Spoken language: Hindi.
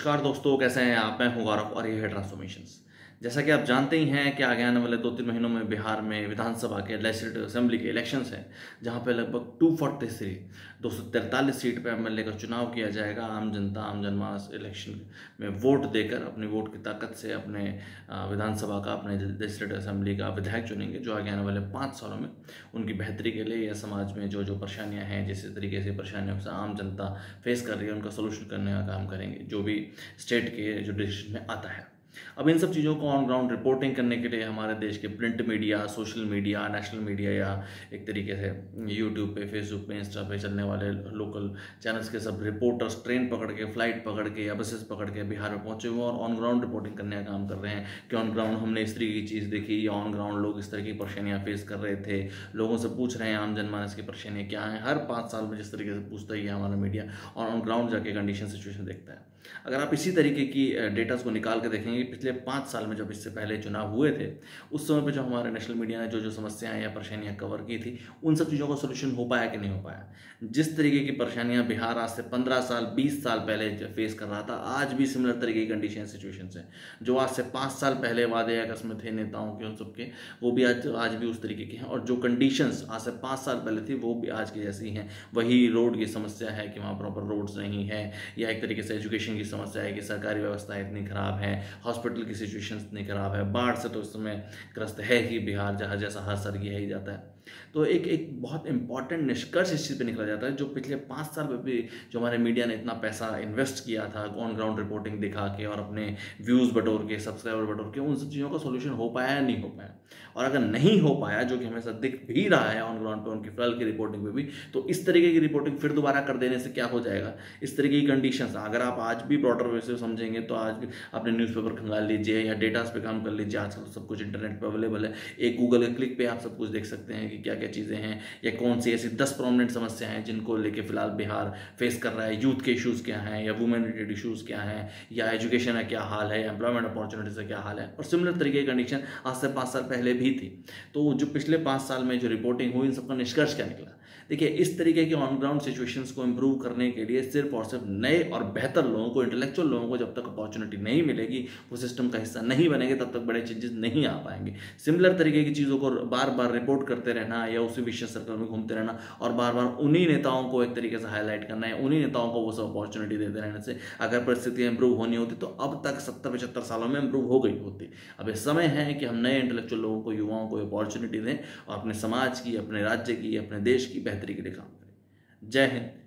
नमस्कार दोस्तों, कैसे हैं आप? मैं हूं गौरव और ये है ट्रांसफॉर्मेशंस। जैसा कि आप जानते ही हैं कि आगे आने वाले 2-3 महीनों में बिहार में विधानसभा के लेजिस्लेटिव असेंबली के इलेक्शंस हैं, जहां पे लगभग 243 सीट पे एमएलए का चुनाव किया जाएगा। आम जनता, आम जनमानस इलेक्शन में वोट देकर अपनी वोट की ताकत से अपने विधानसभा का, अपने लेजिस्लेटिव असेंबली का विधायक चुनेंगे, जो आगे आने वाले 5 सालों में उनकी बेहतरी के लिए या समाज में जो जो परेशानियाँ हैं, जिस तरीके से परेशानियों से आम जनता फेस कर रही है, उनका सोल्यूशन करने का काम करेंगे, जो भी स्टेट के जो डिसीजन में आता है। अब इन सब चीज़ों को ऑन ग्राउंड रिपोर्टिंग करने के लिए हमारे देश के print media, social media, national media या एक तरीके से यूट्यूब पे, फेसबुक पे, इंस्टा पे चलने वाले लोकल चैनल्स के सब रिपोर्टर्स ट्रेन पकड़ के, फ्लाइट पकड़ के या बसेस पकड़ के बिहार में पहुंचे हुए और ऑन ग्राउंड रिपोर्टिंग करने का काम कर रहे हैं कि ऑन ग्राउंड हमने इस तरीके की चीज़ देखी या ऑन ग्राउंड लोग इस तरह की परेशानियाँ फेस कर रहे थे। लोगों से पूछ रहे हैं आम जनमानस की परेशानियाँ क्या हैं। हर 5 साल में जिस तरीके से पूछता ही है हमारा मीडिया और ऑन ग्राउंड जाके कंडीशन सिचुएशन देखता है। अगर आप इसी तरीके की डेटास को निकाल के देखेंगे, पिछले 5 साल में जब इससे पहले चुनाव हुए थे, उस समय पे जो हमारे नेशनल मीडिया ने जो जो समस्याएं या परेशानियां कवर की थी, उन सब चीज़ों का सोल्यूशन हो पाया कि नहीं हो पाया। जिस तरीके की परेशानियां बिहार आज से 15 साल, 20 साल पहले फेस कर रहा था, आज भी सिमिलर तरीके की कंडीशन सिचुएशन है। जो आज से 5 साल पहले वादे कसमें थे नेताओं के, उन सबके, वो भी आज भी उस तरीके के हैं। और जो कंडीशंस आज से 5 साल पहले थी, वो भी आज की जैसी हैं। वही रोड की समस्या है कि वहाँ प्रॉपर रोड्स नहीं है, या एक तरीके से एजुकेशन की समस्या है कि सरकारी व्यवस्था इतनी खराब है, हॉस्पिटल की सिचुएशन इतनी खराब है, बाढ़ से तो इस समय ग्रस्त है ही बिहार, जहाँ जैसा हर साल किया ही जाता है। तो एक बहुत इंपॉर्टेंट निष्कर्ष इस चीज़ पे निकला जाता है, जो पिछले 5 साल में भी जो हमारे मीडिया ने इतना पैसा इन्वेस्ट किया था ऑन ग्राउंड रिपोर्टिंग दिखा के और अपने व्यूज़ बटोर के, सब्सक्राइबर बटोर के, उन सब चीज़ों का सोल्यूशन हो पाया या नहीं हो पाया। और अगर नहीं हो पाया, जो कि हमेशा दिख भी रहा है ऑन ग्राउंड पे उनकी फिलहाल की रिपोर्टिंग में भी, तो इस तरीके की रिपोर्टिंग फिर दोबारा कर देने से क्या हो जाएगा। इस तरीके की कंडीशंस अगर आप आज भी ब्रॉडर वे से समझेंगे तो आज भी अपने न्यूज़पेपर खंगाल लीजिए या डेटास पे काम कर लीजिए। आजकल सब कुछ इंटरनेट पे अवेलेबल है, एक गूगल के क्लिक पे आप सब कुछ देख सकते हैं कि क्या क्या चीज़ें हैं या कौन सी ऐसी 10 प्रोमिनेंट समस्या हैं जिनको लेके फिलहाल बिहार फेस कर रहा है। यूथ के इशूज़ क्या हैं, या वुमेन रिलेटेड इशूज़ क्या हैं, या एजुकेशन का क्या हाल है, या एम्प्लॉयमेंट अपॉर्चुनिटीज़ का क्या हाल है। और सिमिलर तरीके की कंडीशन आज से 5 साल पहले भी थी। तो जो पिछले 5 साल में जो रिपोर्टिंग हुई, इन सबका निष्कर्ष क्या निकला? देखिए, इस तरीके की ऑन ग्राउंड सिचुएशंस को इंप्रूव करने के लिए सिर्फ और सिर्फ नए और बेहतर लोगों को, इंटेलेक्चुअल लोगों को जब तक अपॉर्चुनिटी नहीं मिलेगी, वो सिस्टम का हिस्सा नहीं बनेंगे, तब तक बड़े चेंजेस नहीं आ पाएंगे। सिमिलर तरीके की चीज़ों को बार बार रिपोर्ट करते रहना या उसी विशेष सर्कल में घूमते रहना और बार बार उन्हीं नेताओं को एक तरीके से हाईलाइट करना है, उन्हीं नेताओं को वो सब अपॉर्चुनिटी देते रहने से अगर परिस्थितियाँ इंप्रूव होनी होती तो अब तक 70-75 सालों में इंप्रूव हो गई होती। अब इस समय है कि हम नए इंटेलेक्चुअल लोगों को, युवाओं को अपॉर्चुनिटी दें और अपने समाज की, अपने राज्य की, अपने देश की बेहतरी के लिए काम करें। जय हिंद।